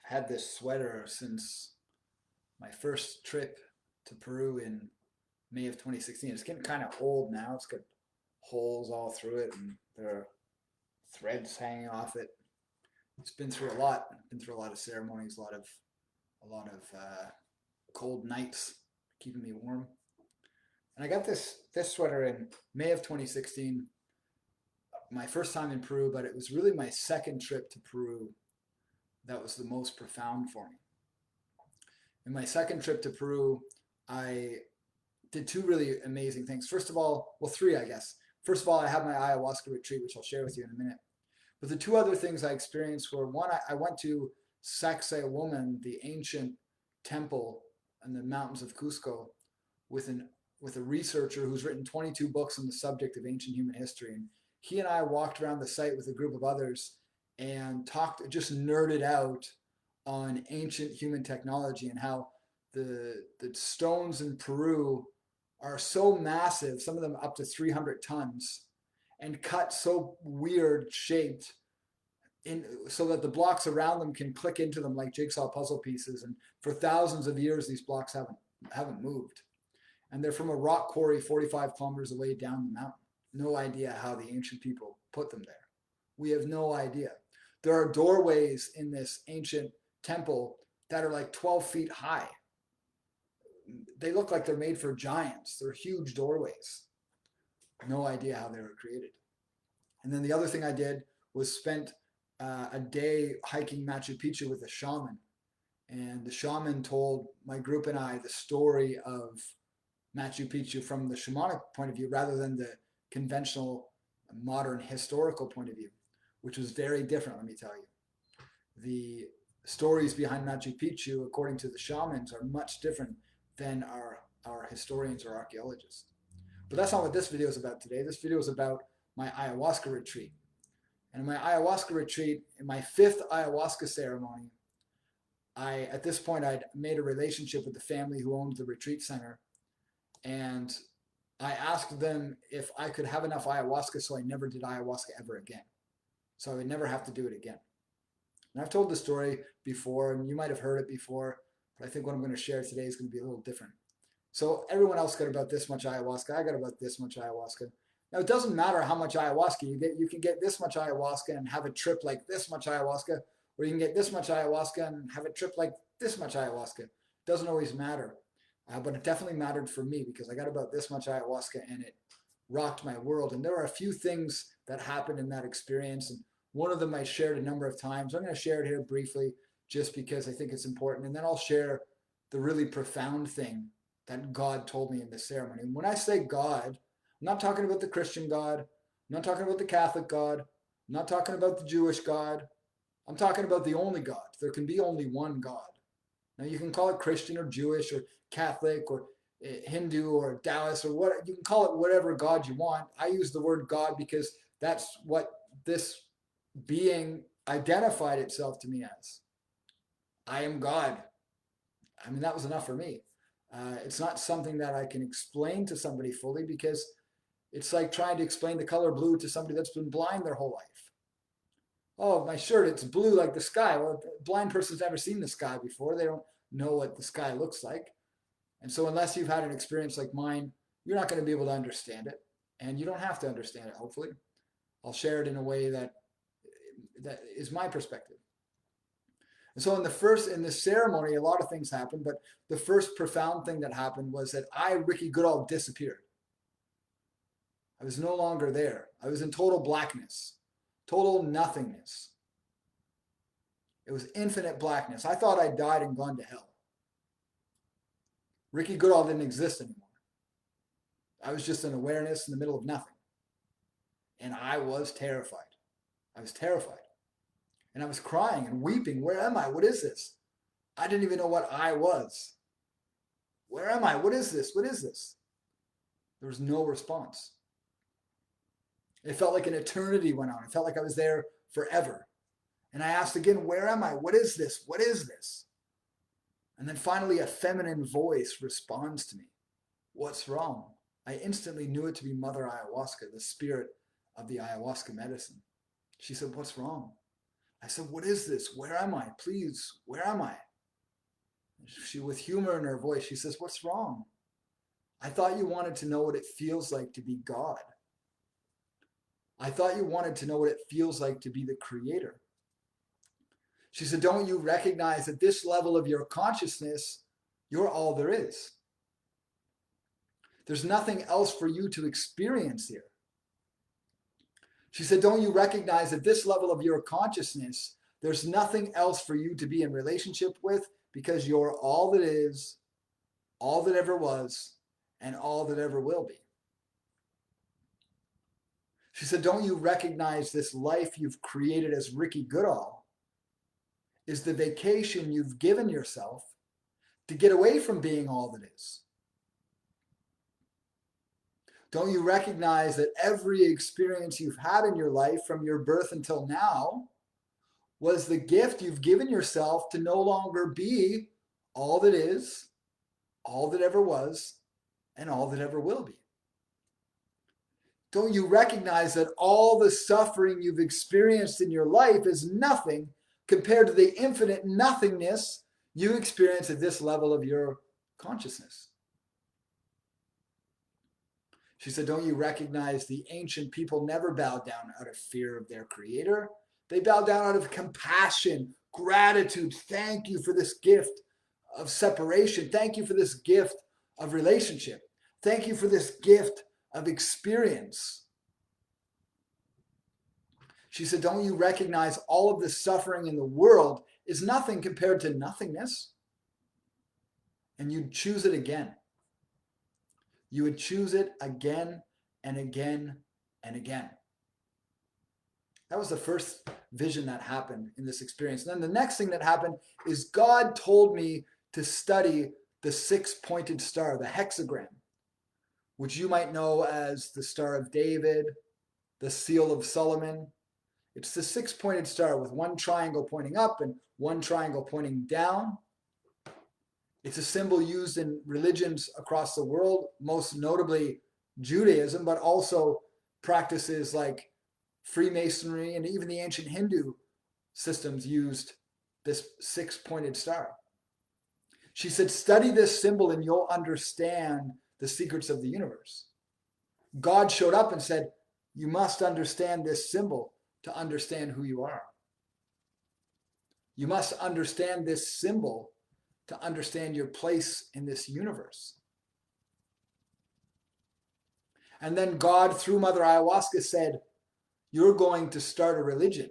I've had this sweater since my first trip to Peru in May of 2016. It's getting kind of old now. It's got holes all through it, and there are threads hanging off it. It's been through a lot. Been through a lot of ceremonies, a lot of cold nights, keeping me warm. And I got this sweater in May of 2016. My first time in Peru, but it was really my second trip to Peru that was the most profound for me. In my second trip to Peru, I did two really amazing things. First of all, well, three, I guess. First of all, I had my ayahuasca retreat, which I'll share with you in a minute. But the two other things I experienced were one, I went to Sacsayhuaman, the ancient temple in the mountains of Cusco, with a researcher who's written 22 books on the subject of ancient human history. And he and I walked around the site with a group of others and just nerded out on ancient human technology and how the stones in Peru are so massive, some of them up to 300 tons, and cut so weird shaped so that the blocks around them can click into them like jigsaw puzzle pieces. And for thousands of years, these blocks haven't moved. And they're from a rock quarry 45 kilometers away down the mountain. No idea how the ancient people put them there. We have no idea. There are doorways in this ancient temple that are like 12 feet high. They look like they're made for giants. They're huge doorways. No idea how they were created. And then the other thing I did was spent a day hiking Machu Picchu with a shaman. And the shaman told my group and I the story of Machu Picchu from the shamanic point of view rather than the conventional modern historical point of view, which was very different, let me tell you. The stories behind Machu Picchu, according to the shamans, are much different than our historians or archaeologists. But that's not what this video is about today. This video is about my ayahuasca retreat. And in my ayahuasca retreat, in my fifth ayahuasca ceremony, at this point, I'd made a relationship with the family who owned the retreat center. And I asked them if I could have enough ayahuasca so I never did ayahuasca ever again. So I would never have to do it again. And I've told the story before, and you might have heard it before, but I think what I'm going to share today is going to be a little different. So everyone else got about this much ayahuasca. I got about this much ayahuasca. Now, it doesn't matter how much ayahuasca you get. You can get this much ayahuasca and have a trip like this much ayahuasca, or you can get this much ayahuasca and have a trip like this much ayahuasca. It doesn't always matter. But it definitely mattered for me because I got about this much ayahuasca and it rocked my world. And there are a few things that happened in that experience. And one of them I shared a number of times. I'm going to share it here briefly just because I think it's important. And then I'll share the really profound thing that God told me in this ceremony. And when I say God, I'm not talking about the Christian God. I'm not talking about the Catholic God. I'm not talking about the Jewish God. I'm talking about the only God. There can be only one God. Now you can call it Christian or Jewish or Catholic or Hindu or Taoist or what, you can call it whatever God you want. I use the word God because that's what this being identified itself to me as. I am God. I mean, that was enough for me. It's not something that I can explain to somebody fully because it's like trying to explain the color blue to somebody that's been blind their whole life. Oh, my shirt, it's blue like the sky. Well, a blind person's never seen the sky before. They don't know what the sky looks like. And so unless you've had an experience like mine, you're not going to be able to understand it. And you don't have to understand it, hopefully. I'll share it in a way that is my perspective. And so in this ceremony, a lot of things happened, but the first profound thing that happened was that Ricky Goodall, disappeared. I was no longer there. I was in total blackness, total nothingness. It was infinite blackness. I thought I died and gone to hell. Ricky Goodall didn't exist anymore. I was just an awareness in the middle of nothing. And I was terrified. I was terrified. And I was crying and weeping. Where am I? What is this? I didn't even know what I was. Where am I? What is this? What is this? There was no response. It felt like an eternity went on. It felt like I was there forever. And I asked again, where am I? What is this? What is this? And then finally a feminine voice responds to me. What's wrong? I instantly knew it to be Mother Ayahuasca, the spirit of the ayahuasca medicine. She said, what's wrong? I said, what is this? Where am I? Please, where am I? She, with humor in her voice, she says, what's wrong? I thought you wanted to know what it feels like to be God. I thought you wanted to know what it feels like to be the creator. She said, don't you recognize at this level of your consciousness, you're all there is? There's nothing else for you to experience here. She said, don't you recognize at this level of your consciousness, there's nothing else for you to be in relationship with, because you're all that is, all that ever was, and all that ever will be. She said, don't you recognize this life you've created as Ricky Goodall is the vacation you've given yourself to get away from being all that is? Don't you recognize that every experience you've had in your life from your birth until now was the gift you've given yourself to no longer be all that is, all that ever was, and all that ever will be? Don't you recognize that all the suffering you've experienced in your life is nothing compared to the infinite nothingness you experience at this level of your consciousness? She said, don't you recognize the ancient people never bowed down out of fear of their creator? They bowed down out of compassion, gratitude. Thank you for this gift of separation. Thank you for this gift of relationship. Thank you for this gift of experience. She said, don't you recognize all of the suffering in the world is nothing compared to nothingness? And you'd choose it again. You would choose it again and again and again. That was the first vision that happened in this experience. And then the next thing that happened is God told me to study the six-pointed star, the hexagram, which you might know as the Star of David, the Seal of Solomon. It's the six-pointed star with one triangle pointing up and one triangle pointing down. It's a symbol used in religions across the world, most notably Judaism, but also practices like Freemasonry and even the ancient Hindu systems used this six-pointed star. She said, study this symbol and you'll understand the secrets of the universe. God showed up and said, you must understand this symbol to understand who you are. You must understand this symbol to understand your place in this universe. And then God, through Mother Ayahuasca, said, you're going to start a religion.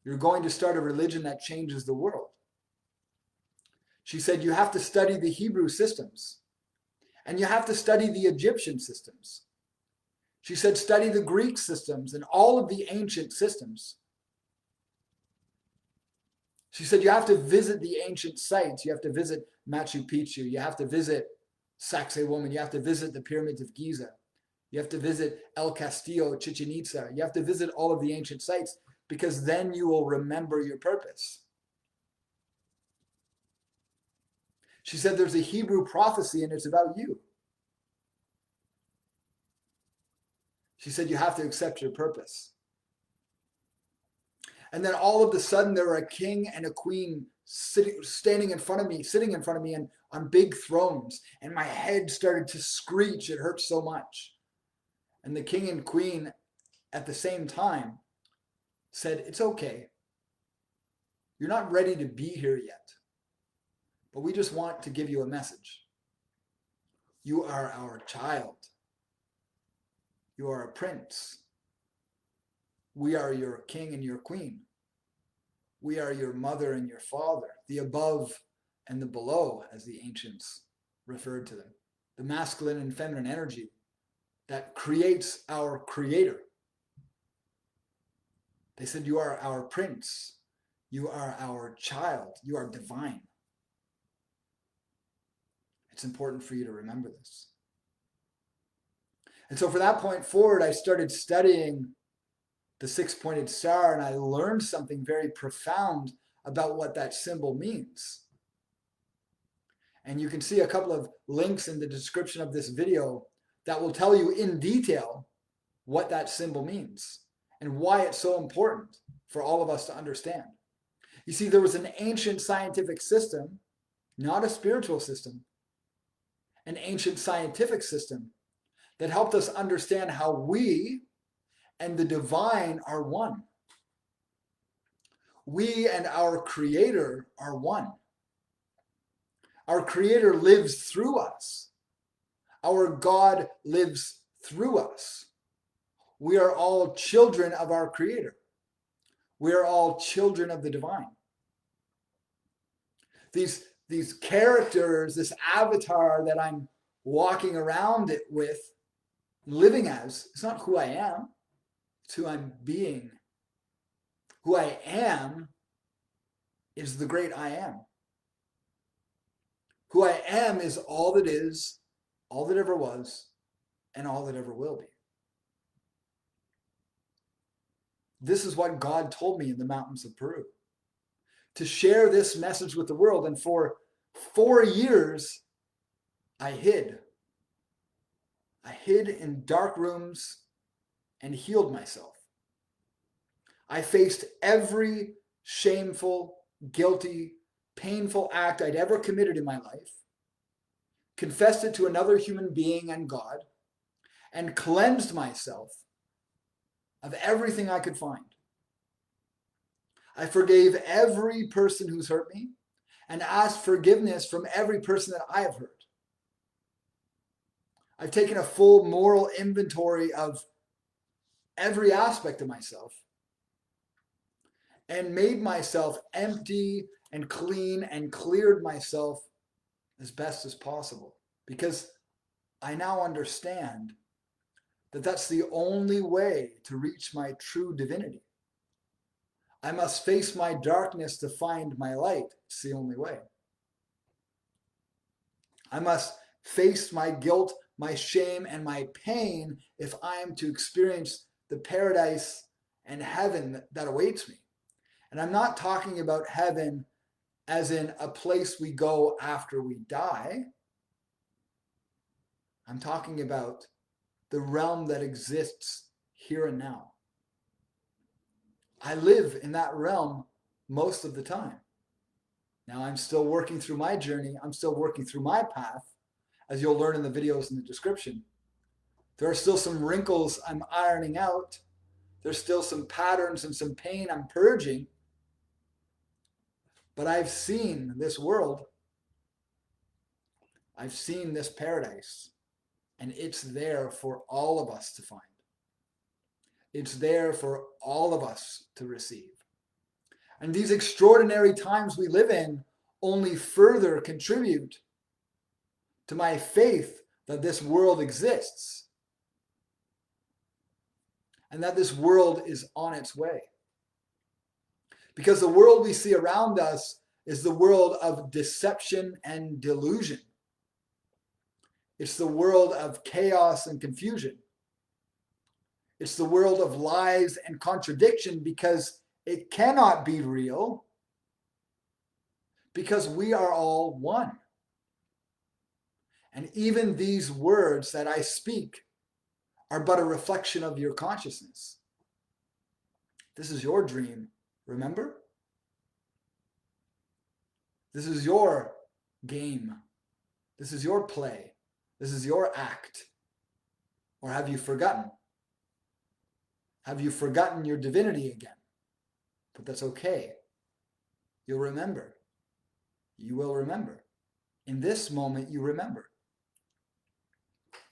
You're going to start a religion that changes the world. She said, you have to study the Hebrew systems, and you have to study the Egyptian systems. She said, study the Greek systems and all of the ancient systems. She said, you have to visit the ancient sites. You have to visit Machu Picchu. You have to visit Sacsayhuaman. You have to visit the pyramids of Giza. You have to visit El Castillo, Chichen Itza. You have to visit all of the ancient sites, because then you will remember your purpose. She said, there's a Hebrew prophecy and it's about you. She said, you have to accept your purpose. And then all of a sudden there were a king and a queen sitting in front of me and on big thrones. And my head started to screech. It hurt so much. And the king and queen at the same time said, it's okay. You're not ready to be here yet, but we just want to give you a message. You are our child. You are a prince. We are your king and your queen. We are your mother and your father, the above and the below, as the ancients referred to them. The masculine and feminine energy that creates our creator. They said, you are our prince. You are our child. You are divine. It's important for you to remember this. And so from that point forward, I started studying the six-pointed star, and I learned something very profound about what that symbol means. And you can see a couple of links in the description of this video that will tell you in detail what that symbol means and why it's so important for all of us to understand. You see, there was an ancient scientific system, not a spiritual system, an ancient scientific system that helped us understand how we and the divine are one. We and our Creator are one. Our Creator lives through us. Our God lives through us. We are all children of our Creator. We are all children of the divine. These characters, this avatar that I'm walking around it with, living as, it's not who I am, it's who I'm being. Who I am is the great I am. Who I am is all that is, all that ever was, and all that ever will be. This is what God told me in the mountains of Peru. To share this message with the world. And for 4 years, I hid. I hid in dark rooms and healed myself. I faced every shameful, guilty, painful act I'd ever committed in my life, confessed it to another human being and God, and cleansed myself of everything I could find. I forgave every person who's hurt me and asked forgiveness from every person that I have hurt. I've taken a full moral inventory of every aspect of myself and made myself empty and clean and cleared myself as best as possible, because I now understand that that's the only way to reach my true divinity. I must face my darkness to find my light. It's the only way. I must face my guilt, my shame, and my pain if I am to experience the paradise and heaven that awaits me. And I'm not talking about heaven as in a place we go after we die. I'm talking about the realm that exists here and now. I live in that realm most of the time. Now I'm still working through my journey. I'm still working through my path, as you'll learn in the videos in the description. There are still some wrinkles I'm ironing out. There's still some patterns and some pain I'm purging. But I've seen this world. I've seen this paradise. And it's there for all of us to find. It's there for all of us to receive. And these extraordinary times we live in only further contribute to my faith that this world exists and that this world is on its way. Because the world we see around us is the world of deception and delusion. It's the world of chaos and confusion. It's the world of lies and contradiction, because it cannot be real, because we are all one. And even these words that I speak are but a reflection of your consciousness. This is your dream, remember? This is your game. This is your play. This is your act. Or have you forgotten? Have you forgotten your divinity again? But that's okay. You'll remember. You will remember. In this moment, you remember.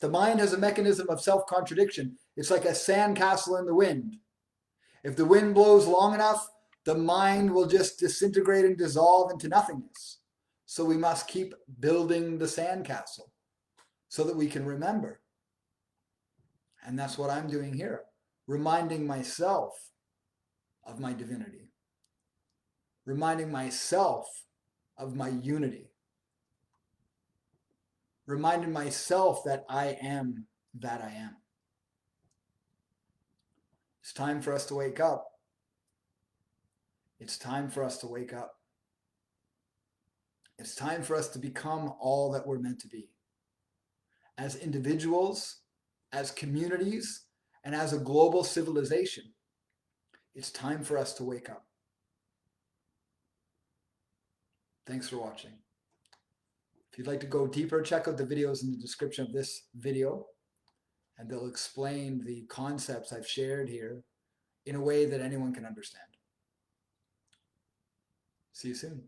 The mind has a mechanism of self-contradiction. It's like a sandcastle in the wind. If the wind blows long enough, the mind will just disintegrate and dissolve into nothingness. So we must keep building the sandcastle so that we can remember. And that's what I'm doing here. Reminding myself of my divinity. Reminding myself of my unity. Reminding myself that I am that I am. It's time for us to wake up. It's time for us to wake up. It's time for us to become all that we're meant to be. As individuals, as communities, and as a global civilization. It's time for us to wake up. Thanks for watching. If you'd like to go deeper, check out the videos in the description of this video, and they'll explain the concepts I've shared here in a way that anyone can understand. See you soon.